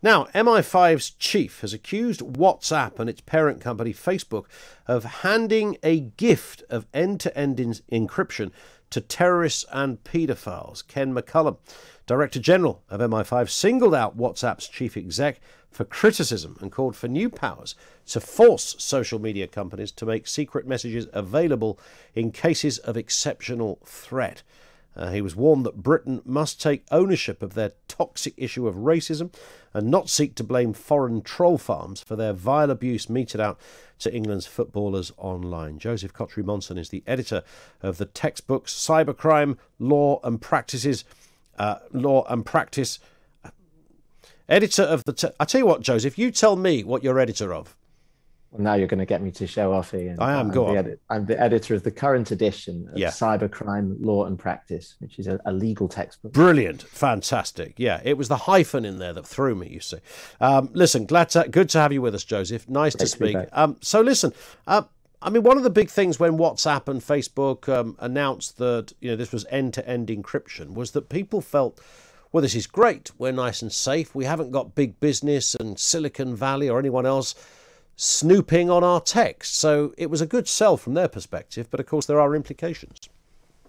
Now, MI5's chief has accused WhatsApp and its parent company Facebook of handing a gift of end-to-end encryption to terrorists and paedophiles. Ken McCallum, Director General of MI5, singled out WhatsApp's chief exec for criticism and called for new powers to force social media companies to make secret messages available in cases of exceptional threat. He was warned that Britain must take ownership of their toxic issue of racism and not seek to blame foreign troll farms for their vile abuse meted out to England's footballers online. Joseph Cotry-Monson is the editor of the textbooks Cybercrime, Law and Practice. Editor of the... I tell you what, Joseph, you tell me what you're editor of. Well, now you're going to get me to show off, Ian. I am. Go on. I'm the editor of the current edition of Cybercrime, Law and Practice, which is a legal textbook. Brilliant. Fantastic. Yeah, it was the hyphen in there that threw me, you see. Listen, good to have you with us, Joseph. Nice to speak. So listen, I mean, one of the big things when WhatsApp and Facebook announced that, this was end-to-end encryption was that people felt, well, this is great. We're nice and safe. We haven't got big business and Silicon Valley or anyone else snooping on our text. So it was a good sell from their perspective, but of course there are implications.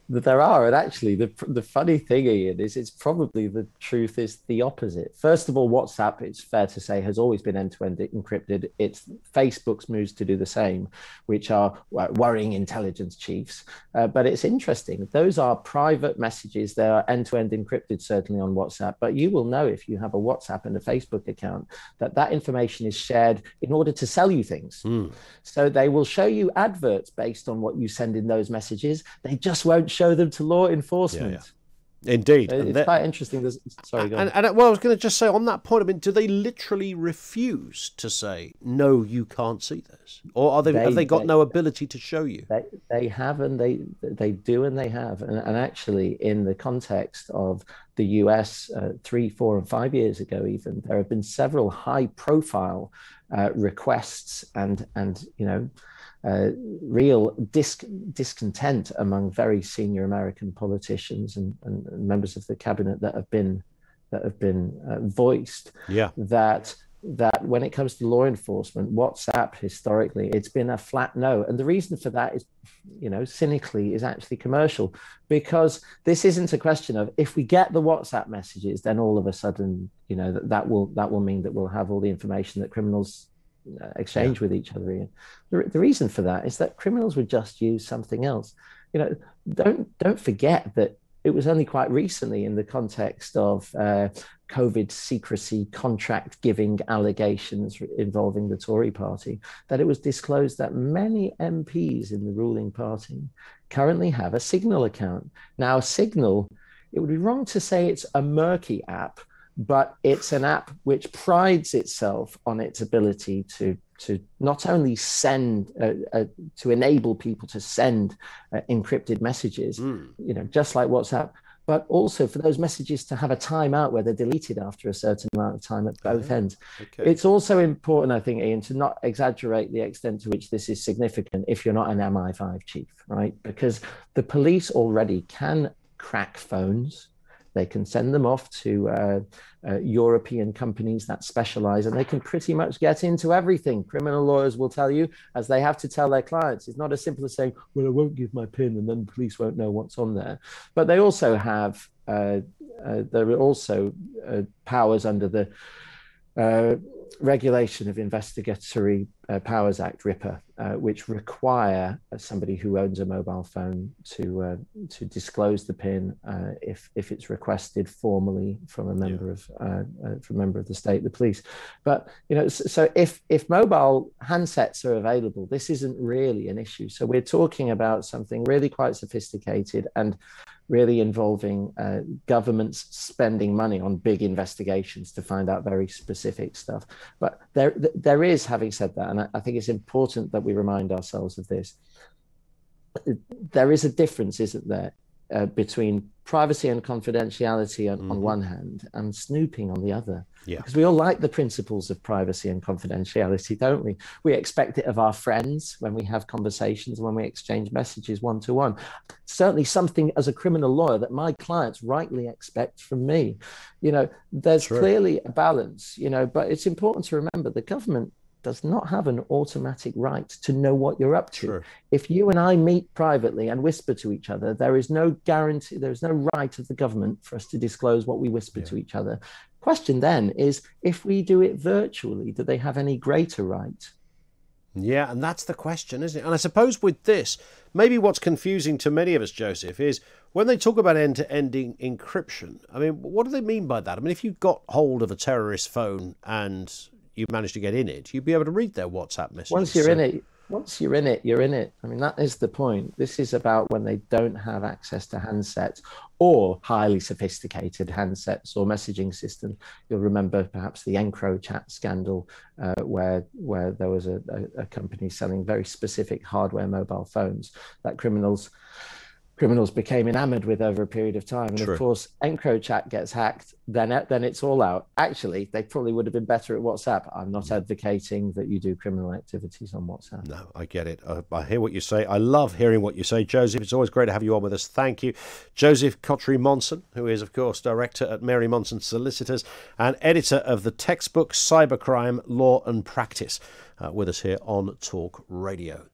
There are, and actually the funny thing, Ian, is it's probably the truth is the opposite. First of all, WhatsApp, it's fair to say, has always been end-to-end encrypted. It's Facebook's moves to do the same, which are worrying intelligence chiefs. But it's interesting. Those are private messages. They are end-to-end encrypted, certainly on WhatsApp. But you will know if you have a WhatsApp and a Facebook account that information is shared in order to sell you things. So they will show you adverts based on what you send in those messages. They just won't show them to law enforcement. Indeed. So it's quite interesting. Sorry, go on. Well, I was going to just say on that point, I mean, do they literally refuse to say, no, you can't see this? Or have they got no ability to show you? They have, and they do, and they have. And actually, in the context of the US 3, 4, and 5 years ago, even, there have been several high-profile requests and real discontent among very senior American politicians and members of the cabinet that have been voiced that when it comes to law enforcement, WhatsApp historically it's been a flat no, and the reason for that is, cynically, is actually commercial, because this isn't a question of if we get the WhatsApp messages, then all of a sudden, that will mean that we'll have all the information that criminals exchange with each other. The reason for that is that criminals would just use something else. Don't forget that it was only quite recently, in the context of COVID secrecy contract giving allegations involving the Tory party, that it was disclosed that many MPs in the ruling party currently have a Signal account. Now, Signal, it would be wrong to say it's a murky app, but it's an app which prides itself on its ability to not only send, to enable people to send encrypted messages, just like WhatsApp, but also for those messages to have a timeout where they're deleted after a certain amount of time at both ends. Okay. It's also important, I think, Ian, to not exaggerate the extent to which this is significant if you're not an MI5 chief, right? Because the police already can crack phones. They can send them off to European companies that specialize, and they can pretty much get into everything. Criminal lawyers will tell you, as they have to tell their clients. It's not as simple as saying, well, I won't give my PIN and then the police won't know what's on there. But they also have, there are also powers under the Regulation of Investigatory Powers Act, RIPA, which require somebody who owns a mobile phone to disclose the PIN if it's requested formally from a member of the state, the police. But so if mobile handsets are available, this isn't really an issue. So we're talking about something really quite sophisticated and really involving governments spending money on big investigations to find out very specific stuff. But there is, having said that, and I think it's important that we remind ourselves of this, there is a difference, isn't there, between privacy and confidentiality on one hand and snooping on the other. Yeah. Because we all like the principles of privacy and confidentiality, don't we? We expect it of our friends when we have conversations, when we exchange messages one-to-one. Certainly something as a criminal lawyer that my clients rightly expect from me. There's clearly a balance, but it's important to remember the government does not have an automatic right to know what you're up to. Sure. If you and I meet privately and whisper to each other, there is no guarantee, there is no right of the government for us to disclose what we whisper to each other. Question then is, if we do it virtually, do they have any greater right? Yeah, and that's the question, isn't it? And I suppose with this, maybe what's confusing to many of us, Joseph, is when they talk about end-to-end encryption, I mean, what do they mean by that? I mean, if you got hold of a terrorist phone and you managed to get in it, you'd be able to read their WhatsApp messages. Once you're in it, you're in it. I mean, that is the point. This is about when they don't have access to handsets or highly sophisticated handsets or messaging systems. You'll remember perhaps the EncroChat scandal, where there was a company selling very specific hardware mobile phones that criminals became enamored with over a period of time. And of course, EncroChat gets hacked, then it's all out. Actually, they probably would have been better at WhatsApp. I'm not advocating that you do criminal activities on WhatsApp. No, I get it. I hear what you say. I love hearing what you say, Joseph. It's always great to have you on with us. Thank you. Joseph Cottery-Monson, who is, of course, director at Mary Monson Solicitors and editor of the textbook Cybercrime, Law and Practice, with us here on Talk Radio.